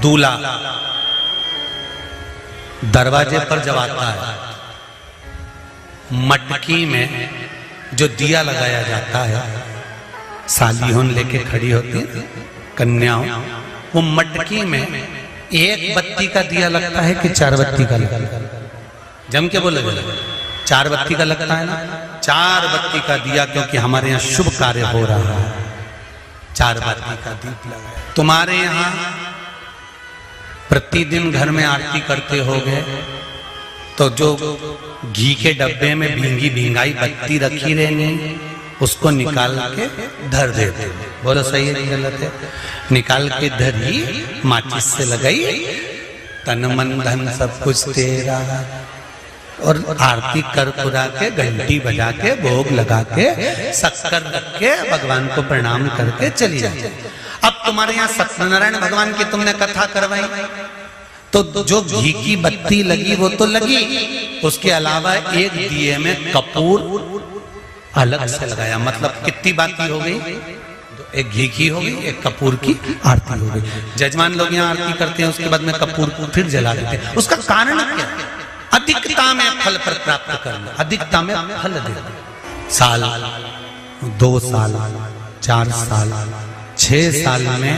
दूल्हा दरवाजे पर जब आता है, मटकी में जो दिया लगाया जाता है, सालीहों लेके खड़ी होती है कन्याओं, वो मटकी में एक बत्ती का दिया लगता है कि 4 बत्ती का लगता है? जम के बोले 4 बत्ती का लगता है ना। 4 बत्ती का दिया, क्योंकि हमारे यहाँ शुभ कार्य हो रहा है, 4 बत्ती का दीप लगाया। तुम्हारे यहाँ प्रतिदिन घर में आरती करते होगे, तो जो घी के डब्बे में भींगी भींगाई बत्ती रखी रहनी, उसको निकाल के धर देते। बोलो सही है गलत है? निकाल के धरी, माचिस से लगाई, तन मन धन सब कुछ तेरा, और आरती कर पुरा के, घंटी बजा के, भोग लगा के, शक्कर रख के, भगवान को प्रणाम करके चली जाती। अब तुम्हारे यहाँ सत्यनारायण भगवान की तुमने कथा करवाई, तो जो घी की बत्ती लगी वो तो लगी, उसके अलावा एक दिए में कपूर अलग से लगाया। मतलब कितनी बाती हो गई? एक घी की हो गई, एक कपूर की आरती हो गई। जजमान लोग यहाँ आरती करते हैं, उसके बाद में कपूर को फिर जला देते हैं। उसका कारण क्या? अधिकता में फल पर प्राप्त करना, अधिकता में फल देना। साल, 2 साल, 4 साल, 6 साल में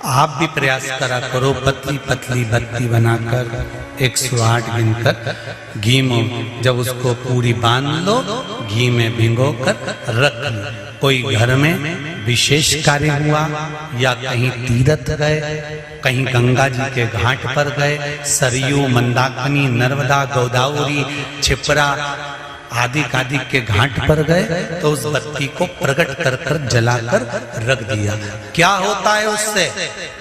आप भी प्रयास करा करो, पतली पतली बत्ती बनाकर 108 गिनकर घी में जब उसको पूरी बांध लो, घी में भिगो कर रख लो। कोई घर में विशेष कार्य हुआ, या कहीं तीर्थ गए, कहीं गंगा जी के घाट पर गए, सरयू, मंदाकिनी, नर्मदा, गोदावरी, छिपरा आदि आदि के घाट पर गए, तो उस बत्ती को प्रकट कर कर जलाकर रख दिया। क्या होता है उससे?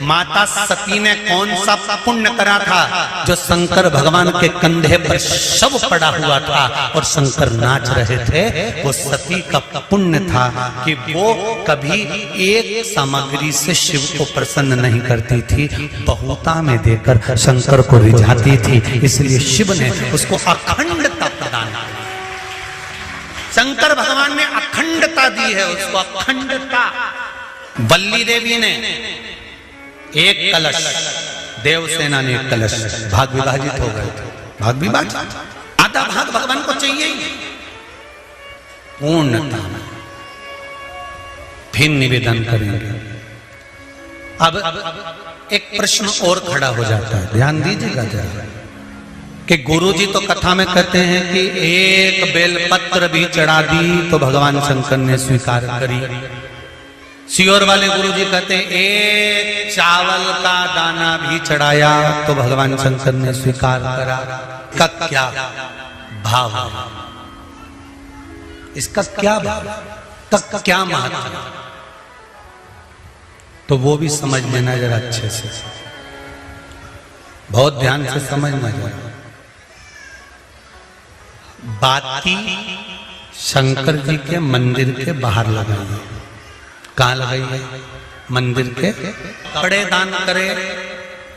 माता सती ने कौन सा पुण्य करा था, जो शंकर भगवान के कंधे पर शव पड़ा हुआ था और शंकर नाच रहे थे? वो सती का पुण्य था कि वो कभी एक सामग्री से शिव को प्रसन्न नहीं करती थी, बहुता में देकर शंकर को रिझाती थी। इसलिए शिव ने उसको अखंडता प्रदान की। शंकर भगवान ने अखंडता दी है उसको, अखंडता। बल्ली देवी ने एक कलश, देवसेना ने एक कलश, भाग विभाजित हो गए थे, भाग विभाजित, आधा भाग भगवान को चाहिए ही पूर्णता। फिर निवेदन करेंगे। अब एक प्रश्न और खड़ा हो जाता है, ध्यान दीजिएगा जरा, कि गुरुजी तो कथा में कहते हैं कि एक बेलपत्र भी चढ़ा दी तो भगवान शंकर ने स्वीकार करी। सियोर वाले गुरुजी कहते हैं एक चावल का दाना भी चढ़ाया तो भगवान शंकर ने स्वीकार करा। का क्या भाव है? इसका क्या भाव, तक क्या महत्व? तो वो भी समझ लेना जरा अच्छे से, बहुत ध्यान से समझना जरा। बाती शंकर जी के मंदिर के बाहर लगाई है। कहाँ लगाई है? मंदिर के। कपड़े दान करे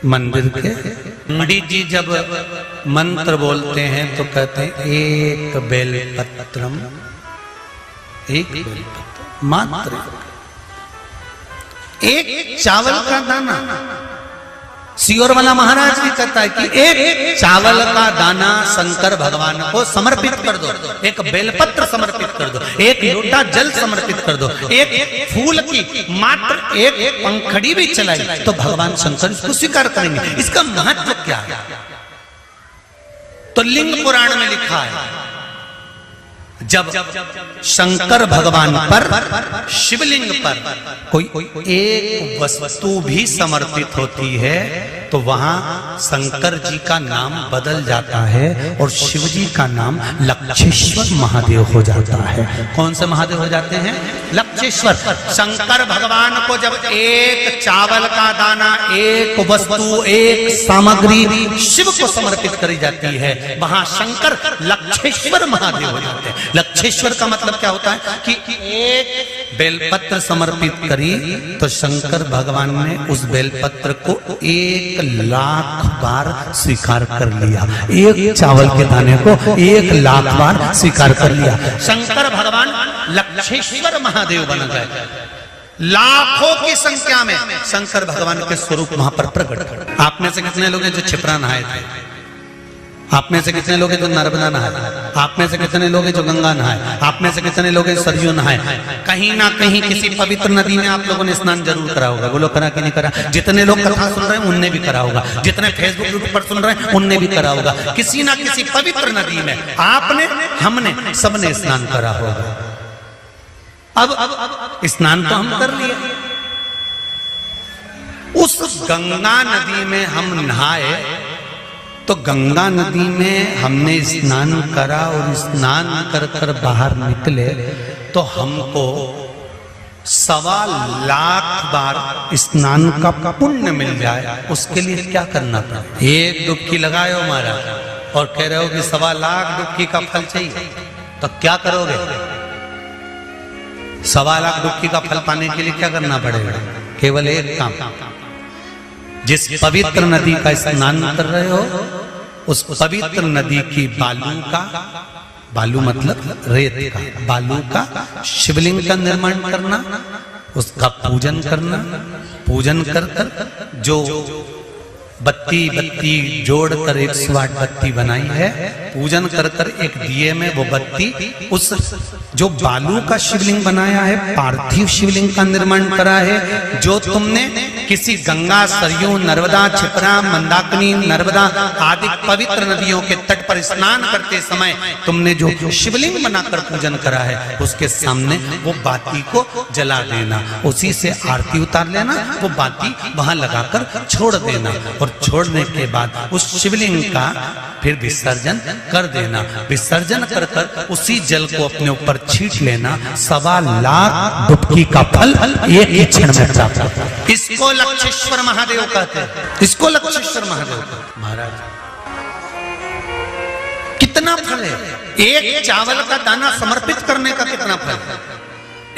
मंदिर के। पंडित जी जब मंत्र बोलते हैं तो कहते हैं एक बेलपत्रम, एक बेलपत्र मात्र, एक चावल का दाना। सियोर वाला महाराज भी कहता है कि एक चावल का दाना शंकर भगवान को समर्पित कर दो, एक बेलपत्र समर्पित कर दो, एक लोटा जल समर्पित कर दो, एक फूल की मात्र एक पंखड़ी भी चलाई तो भगवान शंकर इसको स्वीकार करेंगे। इसका महत्व क्या है? तो लिंग पुराण में लिखा है, जब शंकर भगवान पर, शिवलिंग पर कोई एक वस्तु भी समर्पित होती है तो वहां शंकर जी का नाम बदल जाता है और शिव जी का नाम लक्षेश्वर महादेव हो जाता है। कौन से महादेव हो जाते हैं? लक्षेश्वर। शंकर भगवान को जब एक चावल का दाना, एक वस्तु, एक सामग्री शिव को समर्पित करी जाती है, वहां शंकर लक्षेश्वर महादेव हो जाते हैं। लक्षेश्वर का मतलब क्या होता है कि एक बेलपत्र समर्पित करी तो शंकर भगवान ने उस बेलपत्र को 1,00,000 बार स्वीकार कर लिया। एक चावल के दाने को 1,00,000 बार स्वीकार कर लिया। शंकर भगवान लक्षेश्वर महादेव बन गए। लाखों की संख्या में शंकर भगवान के स्वरूप वहां पर प्रकट। आप में से कितने लोग हैं जो क्षिप्रा नहाए थे? आप में से कितने लोग हैं जो नर्मदा नहाए? आप में से कितने लोग हैं जो गंगा नहाए? आप में से कितने लोग हैं सरयू नहाए? कहीं ना कहीं किसी पवित्र नदी में आप लोगों ने स्नान जरूर करा होगा। बोलो करा कि नहीं करा? जितने लोग कथा सुन रहे हैं उनने भी करा होगा, जितने फेसबुक पर सुन रहे हैं उनने भी करा होगा। किसी ना किसी पवित्र नदी में आपने, हमने, सबने स्नान करा होगा। अब स्नान तो हम कर लिए, उस गंगा नदी में हम नहाए, तो गंगा नदी में हमने स्नान करा और स्नान कर कर बाहर निकले तो हमको 1.25 लाख बार स्नान का पुण्य मिल जाए। उसके लिए क्या करना पड़ा? एक डुबकी लगाए हो महाराज और कह रहे हो कि 1.25 लाख डुबकी का फल चाहिए, तो क्या करोगे? 1.25 लाख डुबकी का फल पाने के लिए क्या करना पड़ेगा? केवल एक काम, जिस पवित्र नदी का स्नान कर रहे हो उस पवित्र नदी की बालू का, बालू मतलब रेत का, बालू का शिवलिंग का निर्माण करना, उसका पूजन करना, पूजन कर कर जो बत्ती जोड़कर 108 बत्ती बनाई है, पूजन कर कर एक दिए में वो बत्ती, उस जो बालू का शिवलिंग बनाया है, पार्थिव शिवलिंग का निर्माण करा है, जो तुमने किसी गंगा, सरयू, नर्मदा, क्षिप्रा, मंदाकिनी, नर्मदा आदि पवित्र नदियों के तट पर स्नान करते समय तुमने जो शिवलिंग बनाकर पूजन करा है, उसके सामने वो बाती को जला देना, उसी से आरती उतार लेना, वो बाती वहां लगाकर छोड़ देना और छोड़ने के बाद उस शिवलिंग का फिर विसर्जन कर देना। विसर्जन कर कर उसी जल को अपने ऊपर छींट लेना। 1.25 लाख डुबकी का फल एक ही क्षण में प्राप्त होता है। इसको लक्षेश्वर महादेव कहते हैं, इसको लक्षेश्वर महादेव कहते हैं। महाराज कितना फल है? एक चावल का दाना समर्पित करने का कितना फल है?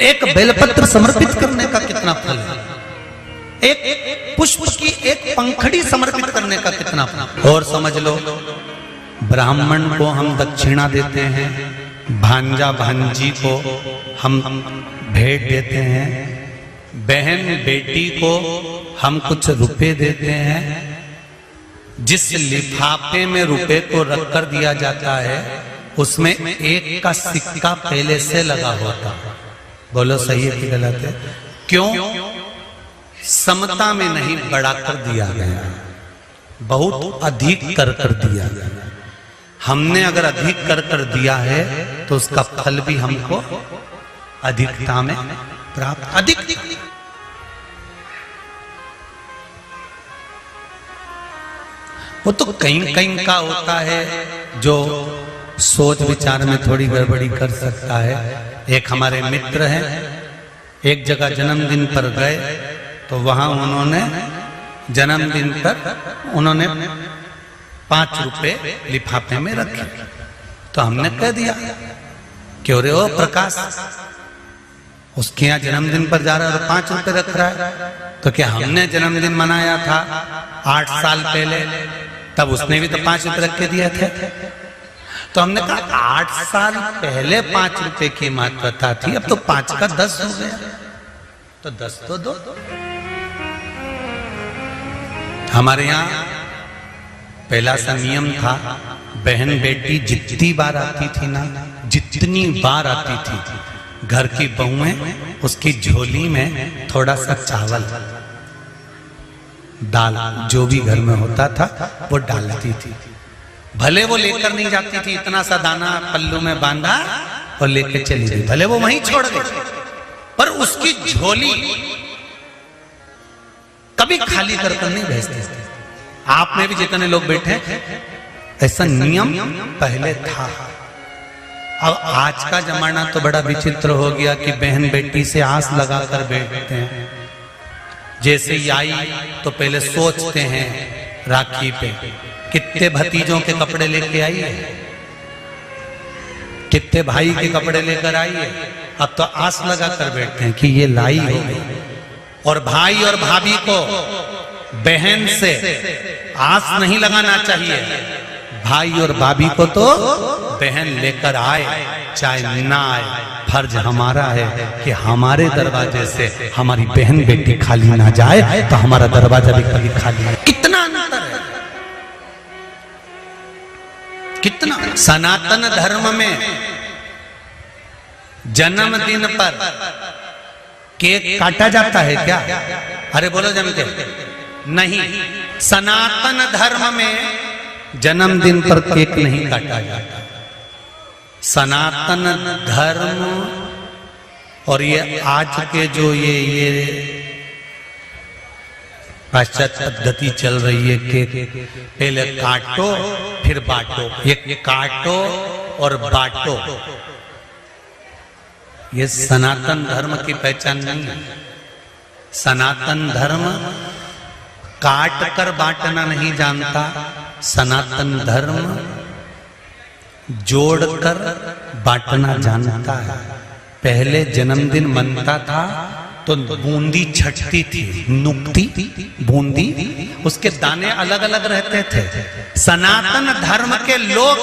एक बेलपत्र समर्पित करने का कितना फल है? एक पुष्प की एक पंखड़ी समर्पित करने का कितना फल? और समझ लो, ब्राह्मण को हम दक्षिणा देते हैं, भांजा भांजी को हम भेंट देते हैं, बहन बेटी को हम कुछ रुपए देते हैं, जिस लिफाफे में रुपए को रख कर दिया जाता है उसमें एक का सिक्का पहले से लगा होता। बोलो सही है कि गलत है? क्यों? समता में नहीं, बढ़ा कर दिया गया, बहुत अधिक कर कर दिया गया। हमने अगर अधिक कर कर दिया है तो उसका फल भी हमको अधिकता में प्राप्त। अधिक वो तो कहीं कहीं का होता है जो सोच विचार में थोड़ी गड़बड़ी कर सकता है। एक हमारे मित्र हैं, एक जगह जन्मदिन पर गए तो वहां उन्होंने जन्मदिन पर उन्होंने 5 रुपए लिफाफे में रखे। तो हमने कह दिया, क्यों रे हो प्रकाश, उसके यहाँ जन्मदिन पर जा रहा है और 5 रुपए रख रहा है? तो क्या हमने जन्मदिन मनाया था 8 साल पहले, तब उसने भी तो 5 रुपए रख के दिए थे। तो हमने कहा 8 साल पहले 5 रुपए की महत्वता थी, अब तो 5 का 10 हो गया, तो 10 तो दो। हमारे यहाँ पहला सा नियम था, बहन बेटी जितनी बार आती थी ना, जितनी बार आती थी, घर की बहुएं उसकी झोली में थोड़ा सा चावल, दाल, जो भी घर में होता था वो डालती थी। भले वो लेकर नहीं जाती थी, इतना सा दाना पल्लू में बांधा और लेकर चली गई, भले वो वहीं छोड़ गई, पर उसकी झोली कभी खाली कर नहीं भेजते थे। आप में भी जितने लोग बैठे, ऐसा नियम पहले था। अब आज का जमाना तो बड़ा विचित्र हो गया कि बहन बेटी से आस लगाकर बैठते हैं। जैसे ही आई तो पहले सोचते हैं राखी पे कितने भतीजों के कपड़े लेके आई है, कितने भाई के कपड़े लेकर आई है। अब तो आस लगाकर बैठते हैं कि ये लाई होगी। और भाई और भाभी को बहन से आस नहीं लगाना चाहिए, भाई और भाभी को तो बहन लेकर आए चाहे ना आए, फर्ज हमारा है कि हमारे दरवाजे से हमारी बहन बेटी खाली ना जाए, तो हमारा दरवाजा भी कभी खाली है। कितना अंतर है, कितना। सनातन धर्म में जन्मदिन पर केक काटा जाता है क्या? अरे बोलो जम के नहीं। सनातन धर्म में जन्मदिन पर केक नहीं काटा जाता। सनातन धर्म और ये आज के जो ये पाश्चात्य पद्धति चल रही है कि पहले काटो फिर बांटो, ये काटो और बांटो, ये सनातन धर्म की पहचान नहीं है। सनातन धर्म काट कर बांटना नहीं जानता, सनातन धर्म जोड़कर बांटना जानता है। पहले जन्मदिन मनता था तो बूंदी छटती थी, नुकती बूंदी, उसके दाने अलग अलग रहते थे। सनातन धर्म के लोग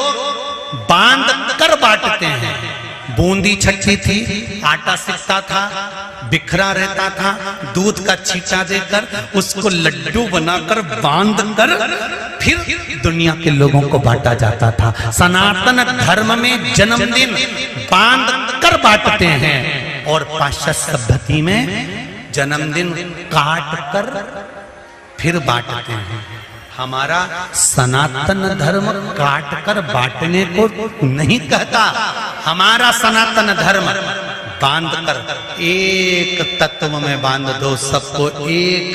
बांध कर बांटते हैं। बूंदी छटती थी, आटा सिकता था, बिखरा रहता था, दूध का छींटा देकर उसको लड्डू बनाकर बांध कर फिर दुनिया के लोगों को बांटा जाता था। सनातन धर्म में जन्मदिन बांध कर बांटते हैं और पाश्चात्य पद्धति में जन्मदिन काट कर फिर बांटते हैं। हमारा सनातन धर्म काट कर बांटने को नहीं कहता, हमारा सनातन धर्म बांध कर एक तत्व में बांध दो, सबको एक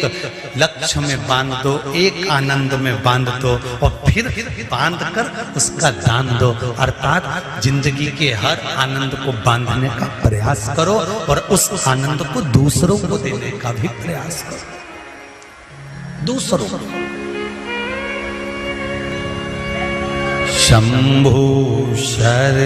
लक्ष्य में बांध दो, एक आनंद में बांध दो और फिर बांध कर उसका दान दो। अर्थात जिंदगी के हर आनंद को बांधने का प्रयास करो और उस आनंद को दूसरों को देने का भी प्रयास करो। दूसरों को शंभु शर